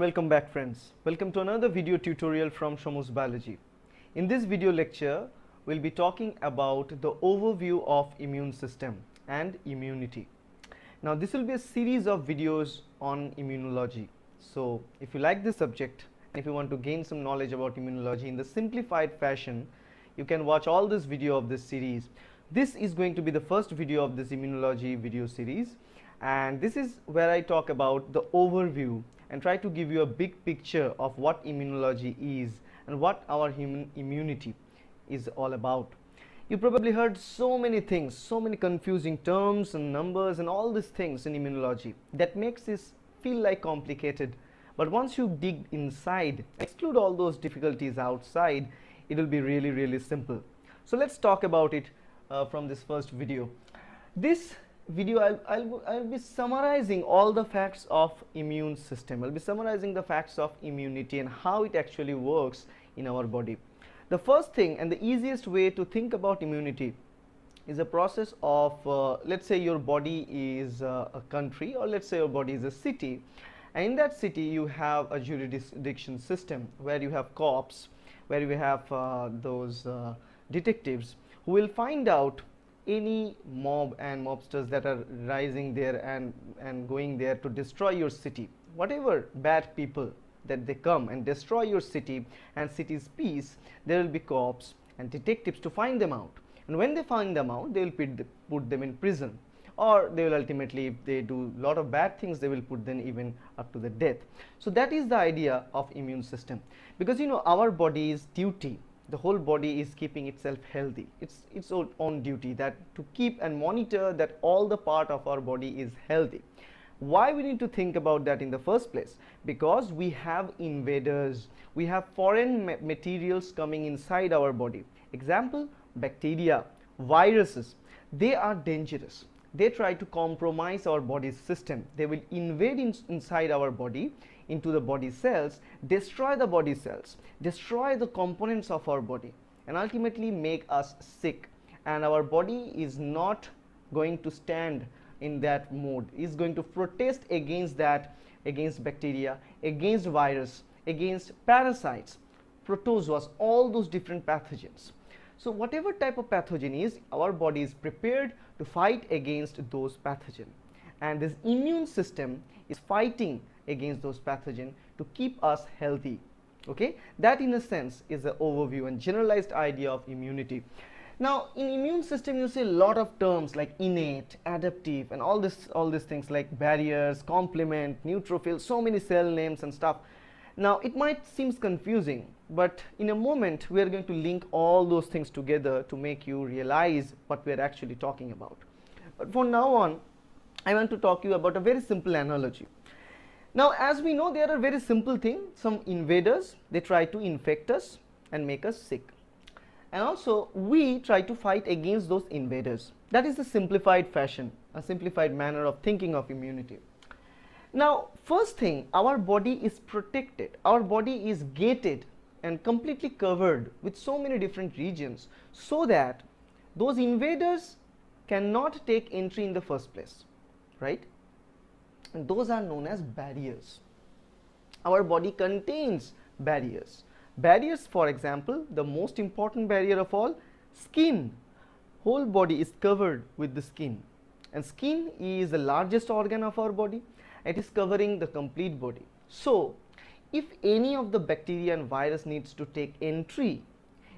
welcome back, friends. Welcome to another video tutorial from Shomu's Biology. In this video lecture, we'll be talking about the overview of immune system and immunity. Now this will be a series of videos on immunology. So if you like this subject and if you want to gain some knowledge about immunology in the simplified fashion, you can watch all this video of this series. This is going to be the first video of this immunology video series, and this is where I talk about the overview and try to give you a big picture of what immunology is and what our human immunity is all about. You probably heard so many things, so many confusing terms and numbers and all these things in immunology that makes this feel like complicated. But once you dig inside, exclude all those difficulties outside, it will be really simple. So let's talk about it from this first video. This video I'll be summarizing all the facts of immune system. I'll be summarizing the facts of immunity and how it actually works in our body. The first thing and the easiest way to think about immunity is a process of let's say your body is a country, or let's say your body is a city, and in that city you have a jurisdiction system where you have cops, where you have those detectives who will find out any mob and mobsters that are rising there and going there to destroy your city. Whatever bad people that they come and destroy your city and city's peace, there will be cops and detectives to find them out. And when they find them out, they will put them in prison, or they will ultimately, if they do a lot of bad things, they will put them even up to the death. So that is the idea of immune system, because you know our body's duty, the whole body is keeping itself healthy. It's its own duty that to keep and monitor that all the part of our body is healthy. Why we need to think about that in the first place? Because we have invaders, we have foreign materials coming inside our body. Example, bacteria, viruses. They are dangerous. They try to compromise our body's system. They will invade inside our body, into the body cells, destroy the body cells, destroy the components of our body, and ultimately make us sick. And our body is not going to stand in that mode. It's going to protest against that, against bacteria, against virus, against parasites, protozoas, all those different pathogens. So whatever type of pathogen is, our body is prepared to fight against those pathogens, and this immune system is fighting against those pathogens to keep us healthy. Okay, that in a sense is the overview and generalized idea of immunity. Now in immune system you see a lot of terms like innate, adaptive, and all these things like barriers, complement, neutrophils, so many cell names and stuff. Now it might seem confusing, but in a moment we are going to link all those things together to make you realize what we are actually talking about. But from now on, I want to talk to you about a very simple analogy. Now as we know, there are very simple things. Some invaders, they try to infect us and make us sick, and also we try to fight against those invaders. That is the simplified fashion, a simplified manner of thinking of immunity. Now first thing, our body is protected, our body is gated and completely covered with so many different regions, so that those invaders cannot take entry in the first place, right? And those are known as barriers. Our body contains barriers. Barriers, for example, the most important barrier of all, skin. Whole body is covered with the skin, and skin is the largest organ of our body. It is covering the complete body. So if any of the bacteria and virus needs to take entry,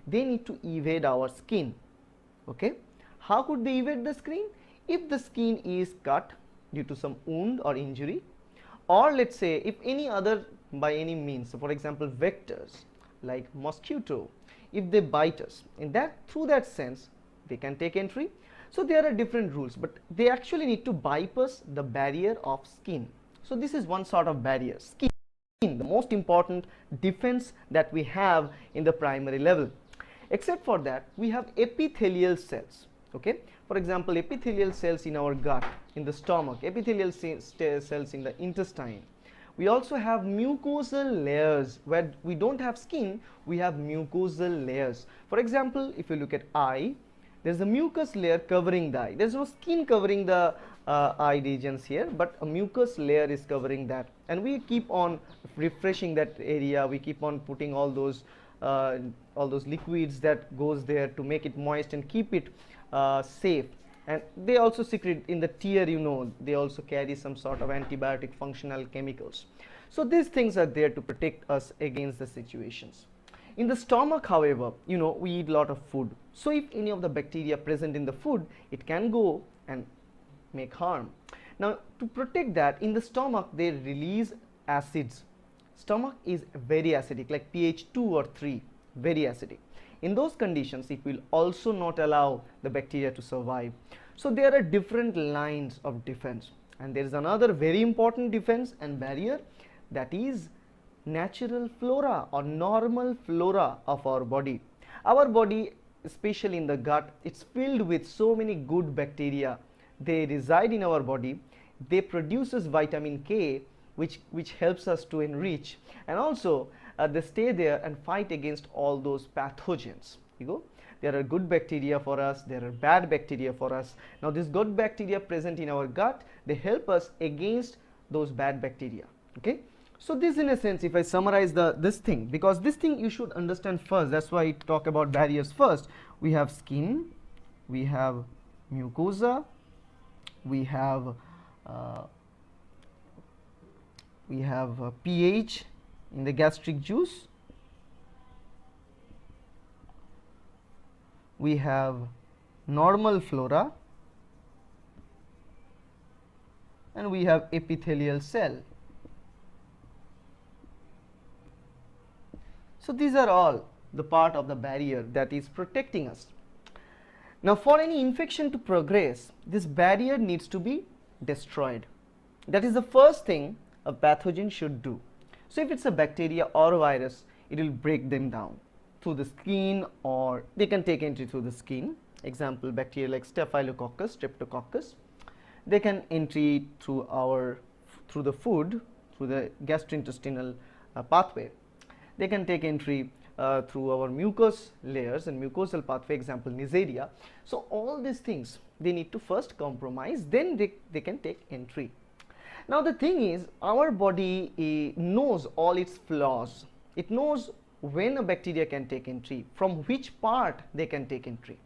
they need to evade our skin. Okay, how could they evade the skin? If the skin is cut due to some wound or injury, or let's say if any other by any means, so for example vectors like mosquito, if they bite us, in that through that sense they can take entry. So there are different rules, but they actually need to bypass the barrier of skin. So this is one sort of barrier, skin, the most important defense that we have in the primary level. Except for that, we have epithelial cells. Okay, for example epithelial cells in our gut, in the stomach, epithelial cells in the intestine. We also have mucosal layers. Where we don't have skin, we have mucosal layers. For example, if you look at eye, there's a mucus layer covering the eye. There's no skin covering the eye regions here, but a mucus layer is covering that, and we keep on refreshing that area. We keep on putting all those liquids that goes there to make it moist and keep it safe. And they also secrete in the tear, you know, they also carry some sort of antibiotic functional chemicals. So these things are there to protect us against the situations. In the stomach, however, you know, we eat a lot of food. So if any of the bacteria present in the food, it can go and make harm. Now, to protect that, in the stomach, they release acids. Stomach is very acidic, like pH 2 or 3, very acidic. In those conditions, it will also not allow the bacteria to survive. So there are different lines of defense, and there is another very important defense and barrier, that is natural flora or normal flora of our body. Our body, especially in the gut, it's filled with so many good bacteria. They reside in our body. They produces vitamin K, which helps us to enrich, and also they stay there and fight against all those pathogens. There are good bacteria for us, there are bad bacteria for us. Now these good bacteria present in our gut, they help us against those bad bacteria. Okay, so this, in a sense, if I summarize this thing, because this thing you should understand first, that's why I talk about barriers first. We have skin, we have mucosa, we have pH in the gastric juice, we have normal flora, and we have epithelial cell. So these are all the part of the barrier that is protecting us. Now for any infection to progress, this barrier needs to be destroyed. That is the first thing a pathogen should do. So if it's a bacteria or a virus, it will break them down through the skin, or they can take entry through the skin. Example, bacteria like Staphylococcus, Streptococcus. They can entry through the food, through the gastrointestinal pathway. They can take entry through our mucous layers and mucosal pathway, example Neisseria. So all these things, they need to first compromise, then they can take entry. Now the thing is, our body knows all its flaws. It knows when a bacteria can take entry, from which part they can take entry.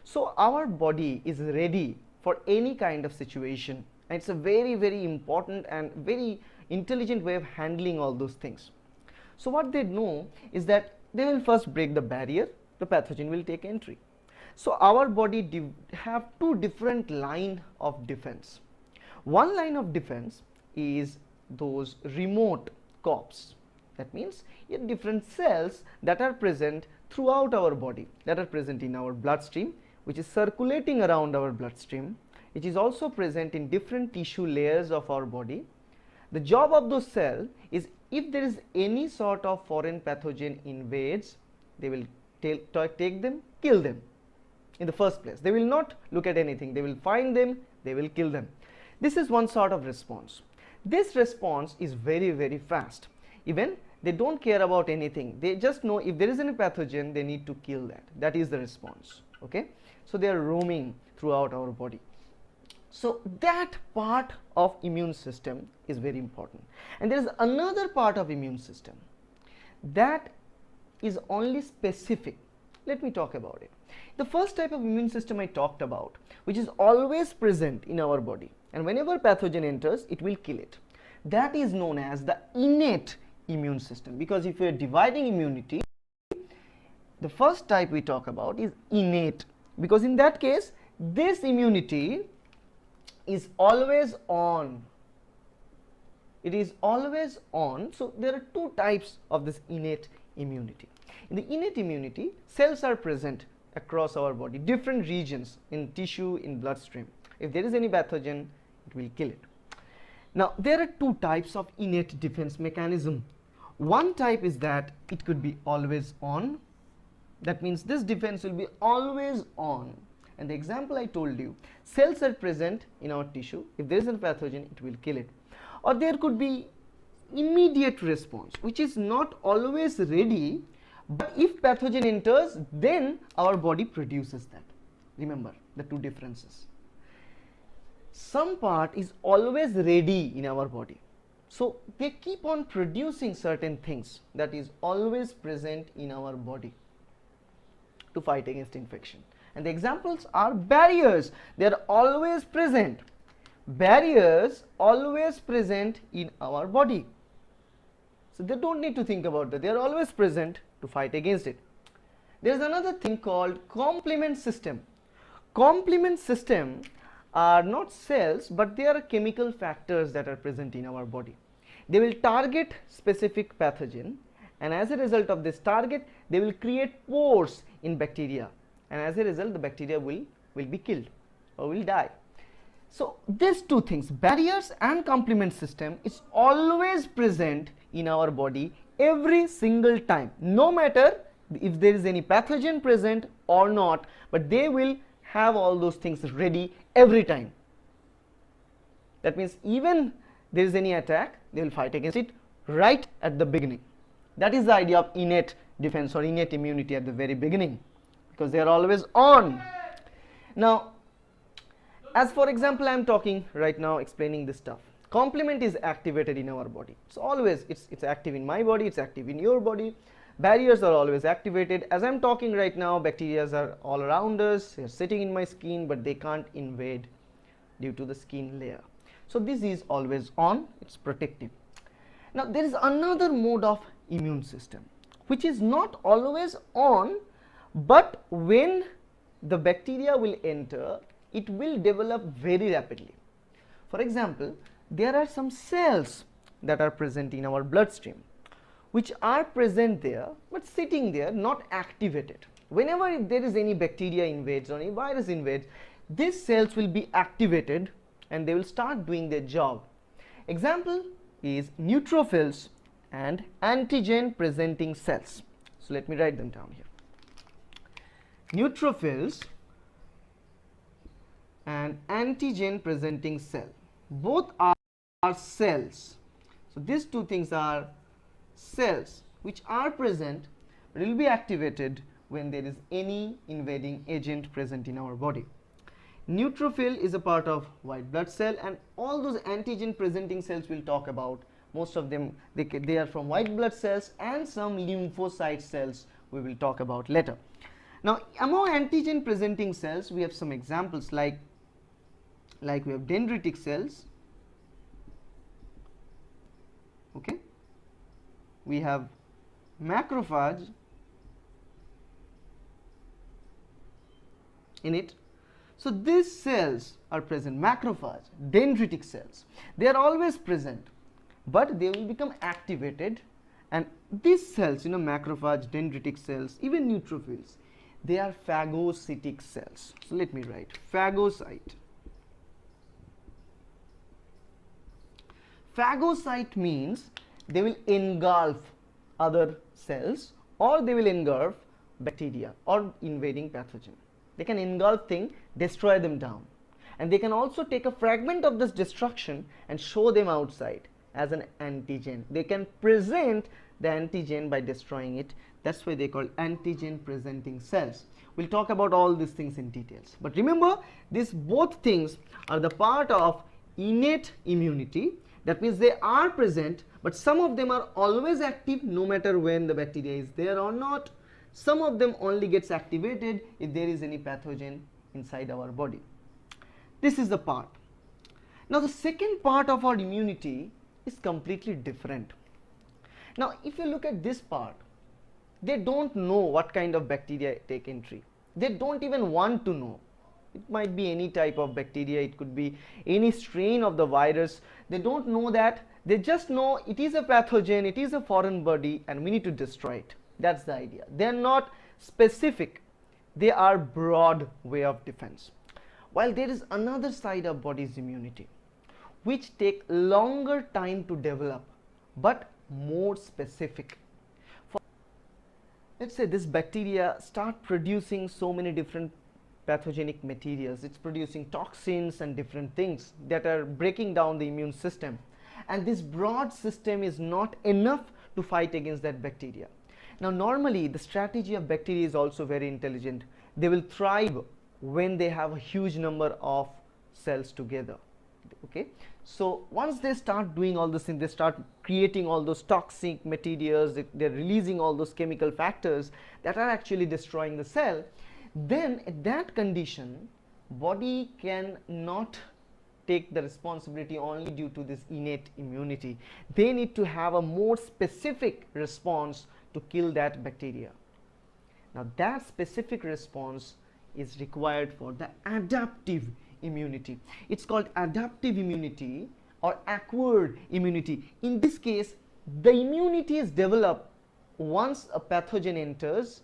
So our body is ready for any kind of situation, and it's a very, very important and very intelligent way of handling all those things. So what they know is that they will first break the barrier, the pathogen will take entry. So our body have two different line of defense. One line of defense is those remote cops. That means different cells that are present throughout our body, that are present in our bloodstream, which is circulating around our bloodstream. It is also present in different tissue layers of our body. The job of those cells is, if there is any sort of foreign pathogen invades, they will take them, kill them in the first place. They will not look at anything. They will find them, they will kill them. This is one sort of response. This response is very, very fast. Even they don't care about anything. They just know if there is any pathogen, they need to kill that. That is the response. Okay, so they are roaming throughout our body. So that part of immune system is very important. And there is another part of immune system that is only specific. Let me talk about it. The first type of immune system I talked about, which is always present in our body, and whenever pathogen enters, it will kill it. That is known as the innate immune system, because if we are dividing immunity, the first type we talk about is innate, because in that case, this immunity is always on. It is always on. So there are two types of this innate immunity. In the innate immunity, cells are present across our body, different regions in tissue, in bloodstream. If there is any pathogen, it will kill it. Now there are two types of innate defense mechanism. One type is that it could be always on. That means this defense will be always on. And the example I told you, cells are present in our tissue. If there is a pathogen, it will kill it. Or there could be immediate response, which is not always ready, but if pathogen enters, then our body produces that. Remember the two differences. Some part is always ready in our body, so they keep on producing certain things that is always present in our body to fight against infection. And the examples are barriers. They are always present. Barriers always present in our body, so they don't need to think about that. They are always present to fight against it. There is another thing called complement system. Complement system are not cells, but they are chemical factors that are present in our body. They will target specific pathogen, and as a result of this target, they will create pores in bacteria, and as a result, the bacteria will be killed or will die. So these two things, barriers and complement system, is always present in our body every single time, no matter if there is any pathogen present or not, but they will have all those things ready every time. That means even there is any attack, they will fight against it right at the beginning. That is the idea of innate defense or innate immunity at the very beginning, because they are always on. Now, as for example, I am talking right now, explaining this stuff. Complement is activated in our body. So always it's active in my body, it's active in your body. Barriers are always activated. As I'm talking right now, bacteria are all around us, they're sitting in my skin, but they can't invade due to the skin layer. So this is always on, it's protective. Now there is another mode of immune system which is not always on, but when the bacteria will enter, it will develop very rapidly. For example, there are some cells that are present in our bloodstream which are present there but sitting there, not activated. Whenever there is any bacteria invades or any virus invades, these cells will be activated and they will start doing their job. Example is neutrophils and antigen presenting cells. So let me write them down here. Neutrophils and antigen presenting cell, both are cells. So these two things are cells which are present, but it will be activated when there is any invading agent present in our body. Neutrophil is a part of white blood cell, and all those antigen presenting cells we'll talk about, most of them they are from white blood cells, and some lymphocyte cells we will talk about later. Now among antigen presenting cells we have some examples like we have dendritic cells, okay, we have macrophage in it. So these cells are present, macrophage, dendritic cells, they are always present, but they will become activated, and these cells, macrophage, dendritic cells, even neutrophils, they are phagocytic cells. So let me write phagocyte. Phagocyte means they will engulf other cells, or they will engulf bacteria or invading pathogen. They can engulf things, destroy them down, and they can also take a fragment of this destruction and show them outside as an antigen. They can present the antigen by destroying it. That's why they call antigen presenting cells. We'll talk about all these things in details, but remember, these both things are the part of innate immunity. That means they are present, but some of them are always active no matter when the bacteria is there or not. Some of them only gets activated if there is any pathogen inside our body. This is the part. Now the second part of our immunity is completely different. Now if you look at this part, they don't know what kind of bacteria take entry. They don't even want to know. It might be any type of bacteria, it could be any strain of the virus. They don't know that. They just know it is a pathogen, it is a foreign body, and we need to destroy it. That's the idea. They are not specific. They are broad way of defense. While there is another side of body's immunity which take longer time to develop but more specific. Let's say this bacteria start producing so many different pathogenic materials. It's producing toxins and different things that are breaking down the immune system, and this broad system is not enough to fight against that bacteria. Now normally the strategy of bacteria is also very intelligent. They will thrive when they have a huge number of cells together. Okay, so once they start doing all this thing, they start creating all those toxic materials, they're releasing all those chemical factors that are actually destroying the cell. Then at that condition, body can not take the responsibility only due to this innate immunity. They need to have a more specific response to kill that bacteria. Now that specific response is required for the adaptive immunity. It's called adaptive immunity or acquired immunity. In this case, the immunity is developed once a pathogen enters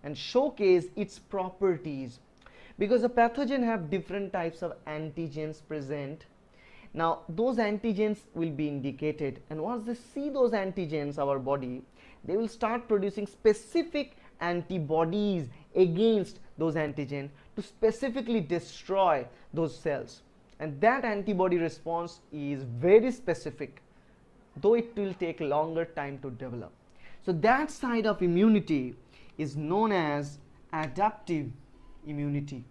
and showcase its properties, because a pathogen have different types of antigens present. Now those antigens will be indicated, and once they see those antigens, our body, they will start producing specific antibodies against those antigens to specifically destroy those cells, and that antibody response is very specific, though it will take longer time to develop. So that side of immunity is known as adaptive immunity.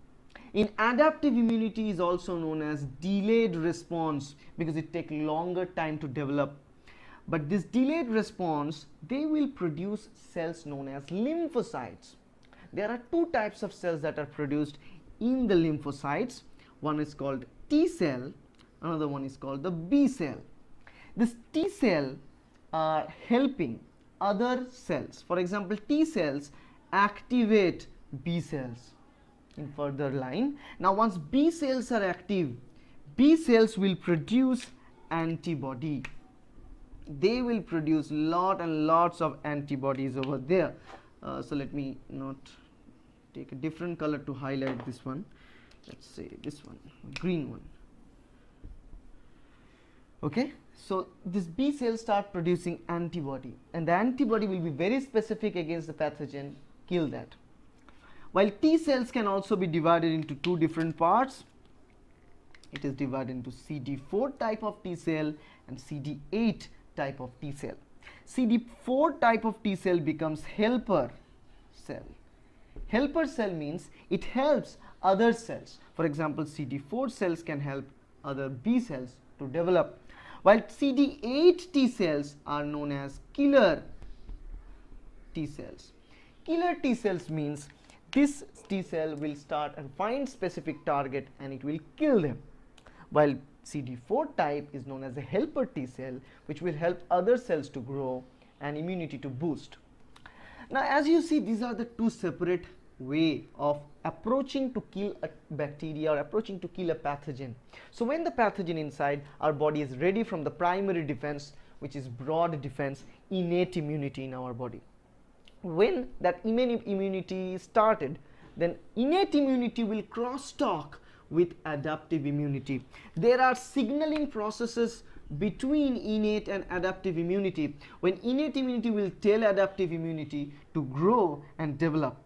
In adaptive immunity is also known as delayed response, because it takes longer time to develop. But this delayed response, they will produce cells known as lymphocytes. There are two types of cells that are produced in the lymphocytes. One is called T cell, another one is called the B cell. This T cell are helping other cells. For example, T cells activate B cells in further line. Now once B cells are active, B cells will produce antibody. They will produce lot and lots of antibodies over there. So let me not take a different color to highlight this one. Let's say this one, green one. Okay, so this B cells start producing antibody, and the antibody will be very specific against the pathogen, kill that. While T cells can also be divided into two different parts. It is divided into CD4 type of T cell and CD8 type of T cell. CD4 type of T cell becomes helper cell. Helper cell means it helps other cells. For example, CD4 cells can help other B cells to develop, while CD8 T cells are known as killer T cells. Killer T cells means this T cell will start and find specific target and it will kill them, while CD4 type is known as a helper T cell, which will help other cells to grow and immunity to boost. Now as you see, these are the two separate way of approaching to kill a bacteria or approaching to kill a pathogen. So when the pathogen inside, our body is ready from the primary defense, which is broad defense, innate immunity in our body. When that immunity started, then innate immunity will crosstalk with adaptive immunity. There are signaling processes between innate and adaptive immunity, when innate immunity will tell adaptive immunity to grow and develop,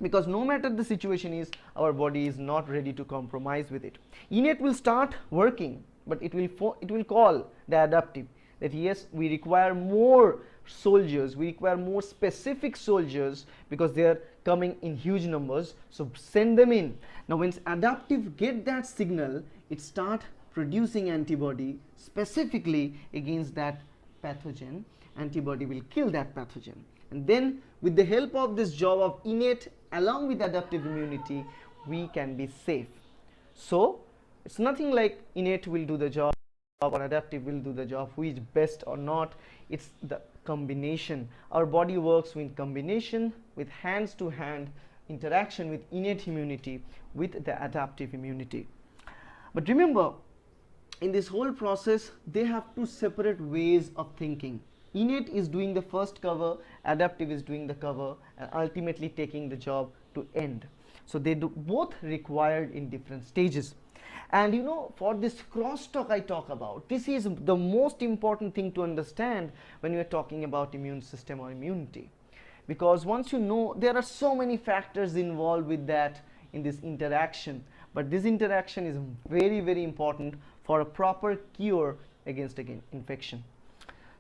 because no matter the situation is, our body is not ready to compromise with it. Innate will start working, but it will call the adaptive that yes, we require more soldiers, we require more specific soldiers, because they are coming in huge numbers, so send them in. Now when adaptive get that signal, it start producing antibody specifically against that pathogen. Antibody will kill that pathogen, and then with the help of this job of innate along with adaptive immunity, we can be safe. So it's nothing like innate will do the job or adaptive will do the job, who is best or not. It's the combination. Our body works in combination with hands to hand interaction with innate immunity with the adaptive immunity. But remember, in this whole process, they have two separate ways of thinking. Innate is doing the first cover, adaptive is doing the cover, and ultimately taking the job to end. So they do both required in different stages. And you know, for this crosstalk I talk about, this is the most important thing to understand when you are talking about immune system or immunity, because once you know, there are so many factors involved with that in this interaction, but this interaction is very, very important for a proper cure against infection.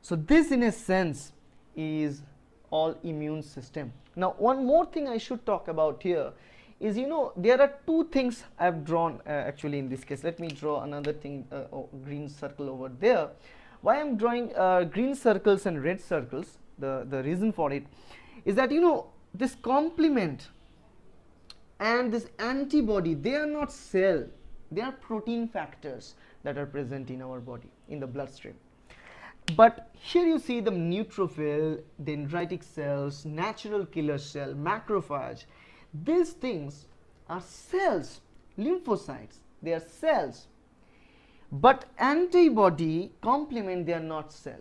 So this in a sense is all immune system. Now one more thing I should talk about here is, you know, there are two things I've drawn actually in this case. Let me draw another thing, green circle over there. Why I'm drawing green circles and red circles, the reason for it is that, you know, this complement and this antibody, they are not cell, they are protein factors that are present in our body, in the bloodstream. But here you see the neutrophil, dendritic cells, natural killer cell, macrophage. These things are cells, lymphocytes, they are cells. But antibody, complement, they are not cell.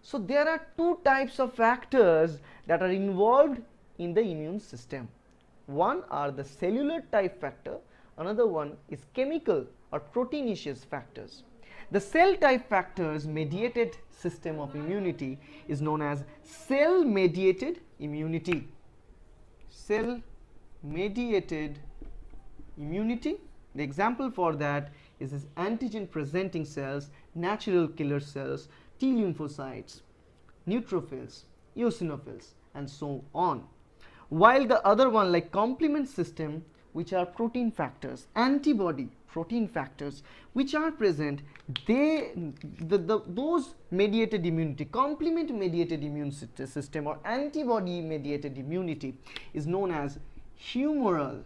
So there are two types of factors that are involved in the immune system. One are the cellular type factor, another one is chemical or proteinaceous factors. The cell type factors mediated system of immunity is known as cell mediated immunity. Cell mediated immunity. The example for that is this antigen presenting cells, natural killer cells, T lymphocytes, neutrophils, eosinophils, and so on. While the other one, like complement system, which are protein factors, antibody protein factors which are present, those mediated immunity, complement mediated immune system or antibody mediated immunity is known as humoral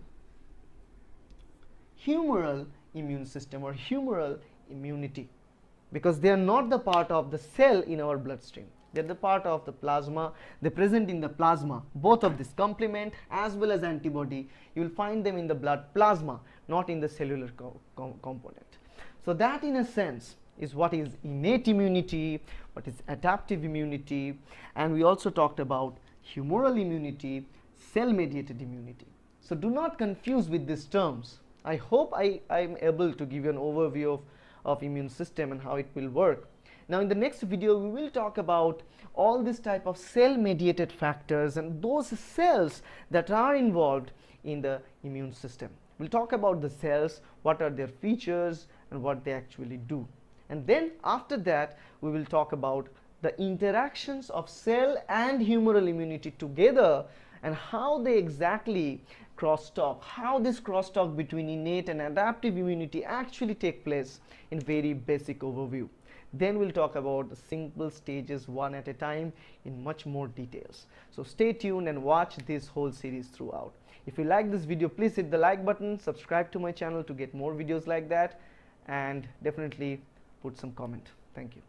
immune system or humoral immunity, because they are not the part of the cell in our bloodstream. They're the part of the plasma. They're present in the plasma. Both of this, complement as well as antibody, you will find them in the blood plasma, not in the cellular component. So that, in a sense, is what is innate immunity, what is adaptive immunity, and we also talked about humoral immunity, cell-mediated immunity. So do not confuse with these terms. I hope I'm able to give you an overview of immune system and how it will work. Now in the next video we will talk about all this type of cell mediated factors and those cells that are involved in the immune system. We'll talk about the cells, what are their features and what they actually do. And then after that we will talk about the interactions of cell and humoral immunity together and how they exactly crosstalk, how this crosstalk between innate and adaptive immunity actually take place in very basic overview. Then we'll talk about the simple stages one at a time in much more details. So stay tuned and watch this whole series throughout. If you like this video, please hit the like button, subscribe to my channel to get more videos like that, and definitely put some comment. Thank you.